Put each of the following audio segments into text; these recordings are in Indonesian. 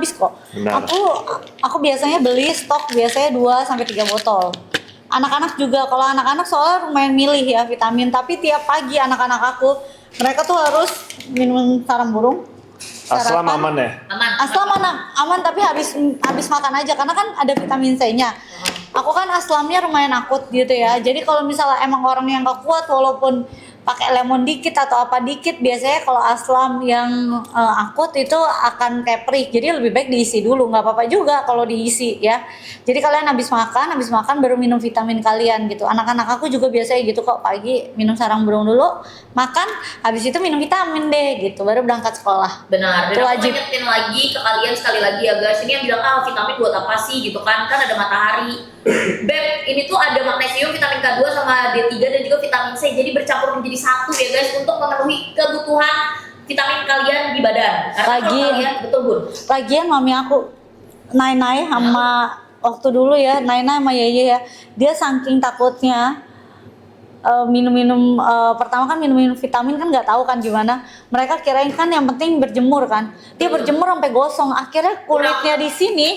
habis kok. Benar. Aku biasanya beli stok biasanya 2 sampai 3 botol. Anak-anak juga, kalau anak-anak soalnya lumayan milih ya vitamin, tapi tiap pagi anak-anak aku mereka tuh harus minum sarang burung. Aslam aman ya? Aslam aman tapi habis makan aja karena kan ada vitamin C-nya. Aku kan aslamnya lumayan akut gitu ya. Jadi kalau misalnya emang orang yang gak kuat walaupun pakai lemon dikit atau apa dikit, biasanya kalau aslam yang akut itu akan kayak perih. Jadi lebih baik diisi dulu, nggak apa-apa juga kalau diisi ya. Jadi kalian habis makan baru minum vitamin kalian gitu. Anak-anak aku juga biasanya gitu kok, pagi minum sarang burung dulu, makan, habis itu minum vitamin deh gitu, baru berangkat sekolah. Benar. Dan Itu aku wajib. ingetin lagi ke kalian sekali lagi ya guys, ini yang bilang vitamin buat apa sih gitu kan ada matahari. Beb, ini tuh ada magnesium, vitamin K2 sama D3 dan juga vitamin C, jadi bercampur menjadi satu ya guys untuk memenuhi kebutuhan vitamin kalian di badan. Karena kalau kalian betul Bun. Lagian mami aku Nai sama waktu dulu ya, Nai sama Yeye ya, dia saking takutnya minum-minum pertama kan minum-minum vitamin kan nggak tahu kan gimana, mereka kirain kan yang penting berjemur kan, dia berjemur sampai gosong, akhirnya kulitnya di sini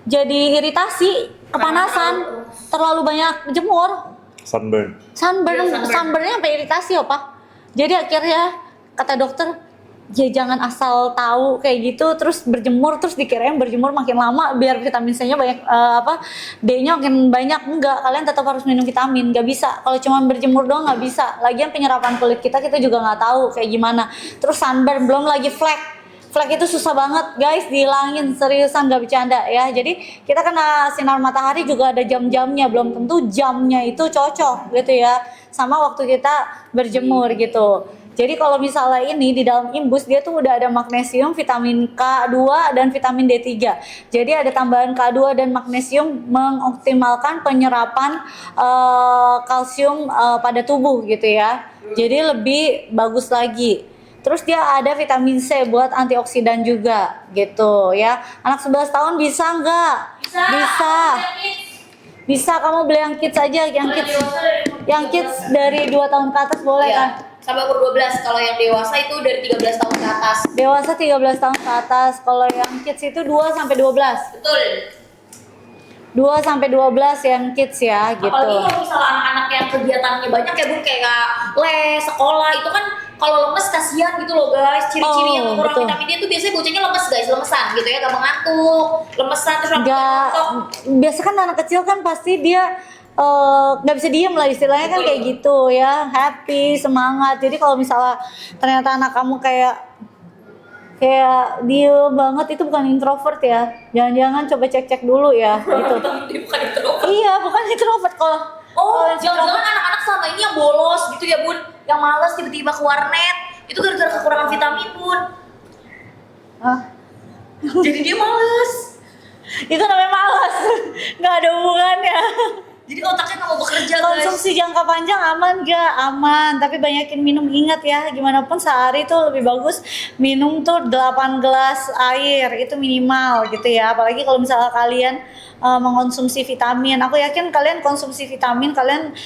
jadi iritasi, kepanasan, terlalu banyak jemur, sunburnnya sampai iritasi apa. Jadi akhirnya kata dokter, ya jangan asal tahu kayak gitu terus berjemur, terus dikirain berjemur makin lama biar vitamin C-nya banyak, D-nya makin banyak. Enggak, kalian tetap harus minum vitamin, nggak bisa kalau cuma berjemur doang, nggak bisa. Lagian penyerapan kulit kita juga nggak tahu kayak gimana. Terus sunburn, belum lagi flek itu susah banget guys dihilangin, seriusan gak bercanda ya. Jadi kita kena sinar matahari juga ada jam-jamnya, belum tentu jamnya itu cocok gitu ya sama waktu kita berjemur gitu. Jadi kalau misalnya ini di dalam imbus dia tuh udah ada magnesium, vitamin K2 dan vitamin D3. Jadi ada tambahan K2 dan magnesium mengoptimalkan penyerapan kalsium pada tubuh gitu ya. Jadi lebih bagus lagi. Terus dia ada vitamin C buat antioksidan juga gitu ya. Anak 11 tahun bisa nggak? Bisa, kamu beli yang kids aja, yang kids dari 2 tahun ke atas boleh kan? Sampai umur 12, kalau yang dewasa itu dari 13 tahun ke atas. Dewasa 13 tahun ke atas, kalau yang kids itu 2 sampai 12. Betul. 2 sampai 12 yang kids ya gitu. Apalagi kalau misalnya anak-anak yang kegiatannya banyak ya Bun, kayak les, sekolah, itu kan kalau lemes kasihan gitu loh guys. Ciri-ciri yang kurang vitamin D itu biasanya bocahnya lemes guys, lemesan gitu ya, gampang ngantuk, lemesan terus nggak. Biasa kan anak kecil kan pasti dia nggak bisa diem lah istilahnya kan kayak gitu ya, happy, semangat. Jadi kalau misalnya ternyata anak kamu kayak diem banget, itu bukan introvert ya, jangan-jangan coba cek dulu ya gitu. Bukan introvert. Iya, bukan introvert kalau jangan-jangan anak-anak sama ini yang bolos gitu ya Bun, yang malas tiba-tiba ke warnet, itu gara-gara kekurangan vitamin Bun. Jadi dia males. Itu namanya malas, nggak ada hubungannya. Jadi otaknya nggak mau bekerja guys. Konsumsi jangka panjang aman gak? Aman, tapi banyakin minum. Ingat ya, gimana pun sehari tuh lebih bagus minum tuh 8 gelas air, itu minimal gitu ya. Apalagi kalau misalnya kalian mengkonsumsi vitamin, aku yakin kalian konsumsi vitamin, kalian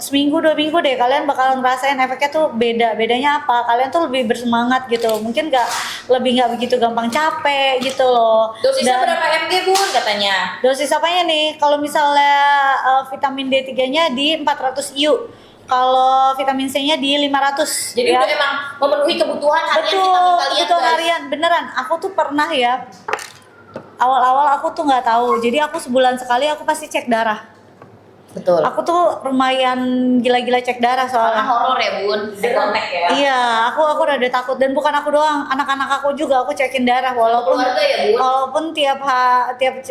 seminggu 2 minggu deh, kalian bakal ngerasain efeknya tuh beda. Bedanya apa? Kalian tuh lebih bersemangat gitu, mungkin nggak begitu gampang capek gitu loh. Dosisnya berapa mg Bun katanya? Dosis apanya nih? Kalau misalnya vitamin D3-nya di 400 IU. Kalau vitamin C-nya di 500. Jadi ya. udah emang memenuhi kebutuhan harian vitamin kalian kebutuhan guys. harian, beneran. Aku tuh pernah ya, awal-awal aku tuh nggak tahu. Jadi aku sebulan sekali aku pasti cek darah. Betul. Aku tuh lumayan gila-gila cek darah soalnya. Karena horor ya Bun, kontak ya. Iya, aku rada takut, dan bukan aku doang, anak-anak aku juga aku cekin darah walaupun keluarga ya Bun. Walaupun tiap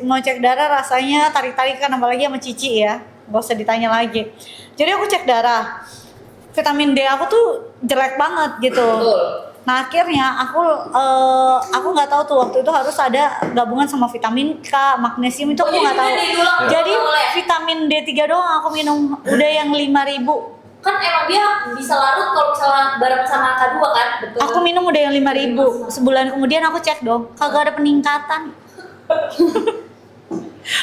mau cek darah rasanya tarik-tarikan, apalagi sama Cici ya. Gak usah ditanya lagi. Jadi aku cek darah. Vitamin D aku tuh jelek banget gitu. Betul. Nah akhirnya aku nggak tahu tuh waktu itu harus ada gabungan sama vitamin K, magnesium, itu aku nggak tahu. Jadi vitamin D3 doang aku minum, udah yang 5.000. Kan emang dia bisa larut kalau misalnya bareng sama K2 kan? Betul. Aku minum udah yang 5.000. Sebulan kemudian aku cek dong, kagak ada peningkatan.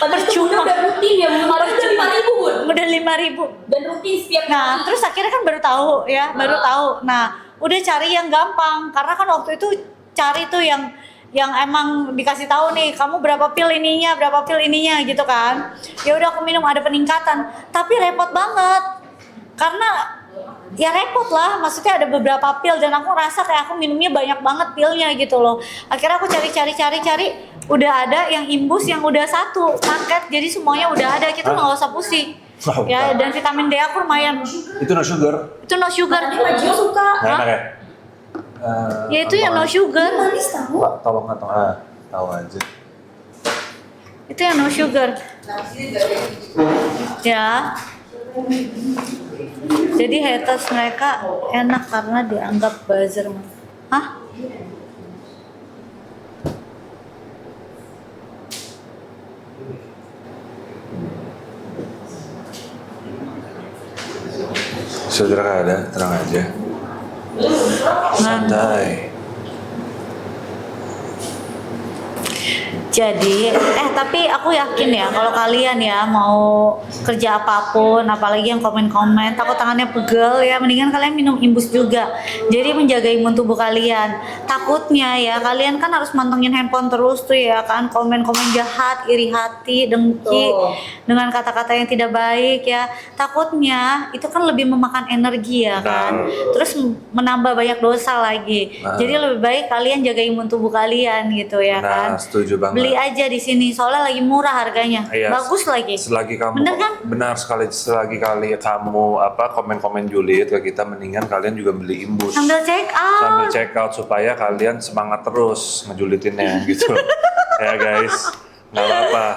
Percuma. Udah rutin ya, udah 5.000 Bun. Udah 5.000. Dan rutin setiap Nah, hari. terus akhirnya kan baru tahu ya, baru tahu. Nah, udah cari yang gampang, karena kan waktu itu cari tuh yang emang dikasih tahu nih, kamu berapa pil ininya gitu kan. Ya udah aku minum, ada peningkatan, tapi repot banget karena ya repot lah, maksudnya ada beberapa pil dan aku rasa kayak aku minumnya banyak banget pilnya gitu loh. Akhirnya aku cari, udah ada yang imbus yang udah satu paket, jadi semuanya udah ada, kita nggak usah pusing. Ya, dan vitamin D aku lumayan. Itu no sugar. Itu no sugar. Maju suka. Nggak enak ya? Ya itu yang no sugar. Manis tahu. Tolong tahu aja. Itu yang no sugar. Ya. Jadi haters mereka enak karena dianggap buzzer. Hah? Saudara ada, tenang aja. Santai. Jadi, tapi aku yakin ya kalau kalian ya mau kerja apapun, apalagi yang komen-komen, takut tangannya pegel ya, mendingan kalian minum imbus juga. Jadi menjaga imun tubuh kalian. Takutnya ya, kalian kan harus mantengin handphone terus tuh ya kan, komen-komen jahat, iri hati, dengki, dengan kata-kata yang tidak baik ya. Takutnya itu kan lebih memakan energi ya kan, terus menambah banyak dosa lagi. Jadi lebih baik kalian jaga imun tubuh kalian gitu ya kan. Setuju banget. Beli aja di sini soalnya lagi murah harganya. Iya, Bagus lagi. Selagi kamu Bener kan? Benar sekali. Selagi kamu komen-komen julid ke kita, mendingan kalian juga beli imbus. Sambil check out supaya kalian semangat terus ngejulitinnya gitu. Ya guys. Nggak apa-apa.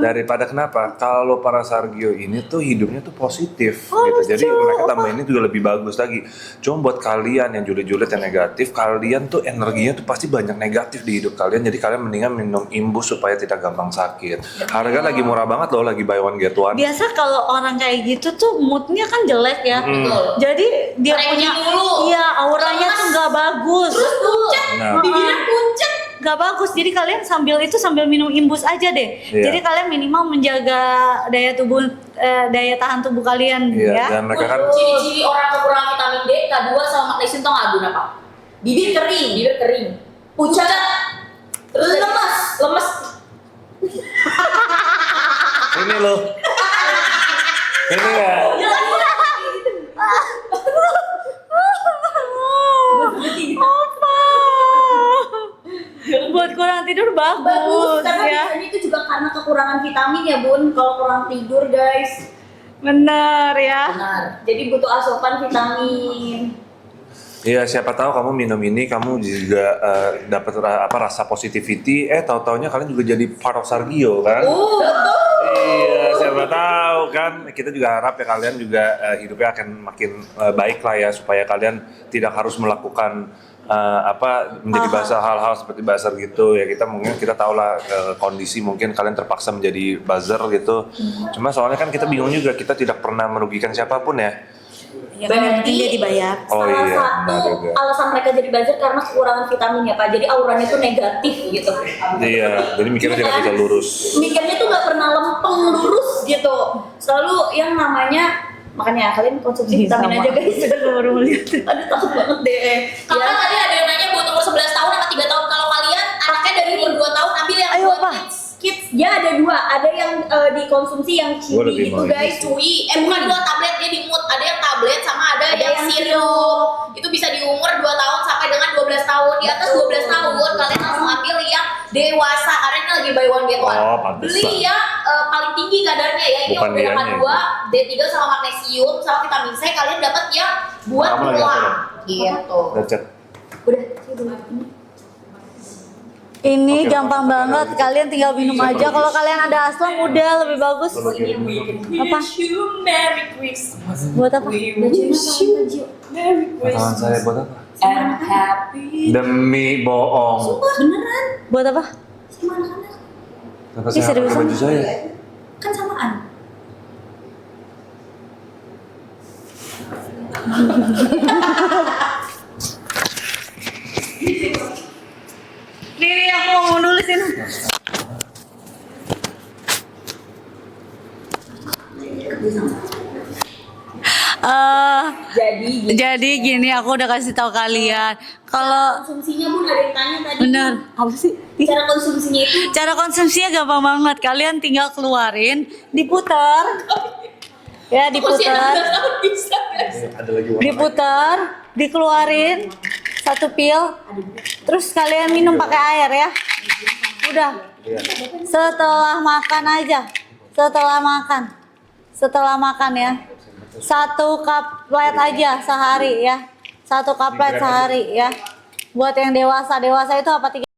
Daripada kenapa? Kalau para Sargio ini tuh hidupnya tuh positif gitu. Jadi mereka tambahin ini juga lebih bagus lagi. Cuma buat kalian yang julid-julid yang negatif, kalian tuh energinya tuh pasti banyak negatif di hidup kalian. Jadi kalian mendingan minum imbus supaya tidak gampang sakit. Harga lagi murah banget loh, lagi buy one get one. Biasa kalau orang kayak gitu tuh moodnya kan jelek ya. Jadi dia punya, iya auranya tuh nggak bagus. Terus pucat, bibirnya pucat. Gak bagus, jadi kalian sambil minum imbus aja deh. Jadi kalian minimal menjaga daya tahan tubuh kalian ya. Dan mereka kan Ciri-ciri orang kekurangan vitamin D, K2 sama magnesium tau nggak Bun apa? Bibir kering, pucat, terus lemes. ini loh. Ini ya. Buat kurang tidur bagus karena ya. biasanya itu juga karena kekurangan vitamin ya Bun, kalau kurang tidur guys. Bener ya. Benar. Jadi butuh asupan vitamin. Iya, siapa tahu kamu minum ini kamu juga dapat rasa positivity. Tahu-taunya kalian juga jadi part of Sargio kan? Iya, siapa tahu kan. Kita juga harap ya kalian juga hidupnya akan makin baik lah ya, supaya kalian tidak harus melakukan menjadi hal-hal seperti buzzer gitu ya. Kita tahu lah kondisi mungkin kalian terpaksa menjadi buzzer gitu. Cuma soalnya kan kita bingung juga, kita tidak pernah merugikan siapapun ya. Ya kan yang penting dia dibayar. Salah satu alasan mereka jadi buzzer karena kekurangan vitamin ya Pak. Jadi auranya tuh negatif gitu. Iya, jadi mikirnya tidak bisa lurus. Mikirnya tuh nggak pernah lempeng lurus gitu. Selalu yang namanya, makanya kalian konsumsi vitamin aja guys. Baru melihat. Aduh takut banget deh. Karena tadi ada yang nanya buat umur 11 tahun sama 3 tahun. Kalau kalian anaknya dari umur 2 tahun ambil yang buat kids. Ya ada 2. Ada yang dikonsumsi yang chewy gitu guys. Chewy. Bukan 2 tablet, dia dimut. Ada yang tablet sama ada yang sirup. Itu bisa di umur 2 tahun sampai dengan 12 tahun. Di atas 12 tahun kalian langsung ambil yang dewasa. Karena ini lagi buy one get one. Beli yang paling tinggi kadarnya ya. Ini udah K2, D3 sama magnesium sama vitamin C. Kalian dapat yang buat pulang. Gitu. Udah, Ini gampang banget, kalian tinggal minum aja. Kalau kalian ada aslam udah lebih bagus. Apa? Merry Christmas. Buat apa? Merry Pengalaman saya buat apa? and happy. Demi bohong. Beneran? Buat apa? Sama anak-anak. Kenapa saya pakai seriusan? baju saya? Kan samaan. Nih aku mau nulis ini. Jadi gini, aku udah kasih tahu kalian kalau Konsumsinya Bun, ada yang tanya tadi. bener apa sih? Cara konsumsinya itu Cara konsumsinya gampang banget. Kalian tinggal keluarin, diputar. Ya, diputar. bisa. Ada lagi warna. Diputar, dikeluarin satu pil. Terus kalian minum pakai air ya. Udah. Setelah makan aja. Setelah makan ya. Satu kaplet aja sehari ya. Satu kaplet sehari ya. Buat yang dewasa itu apa 3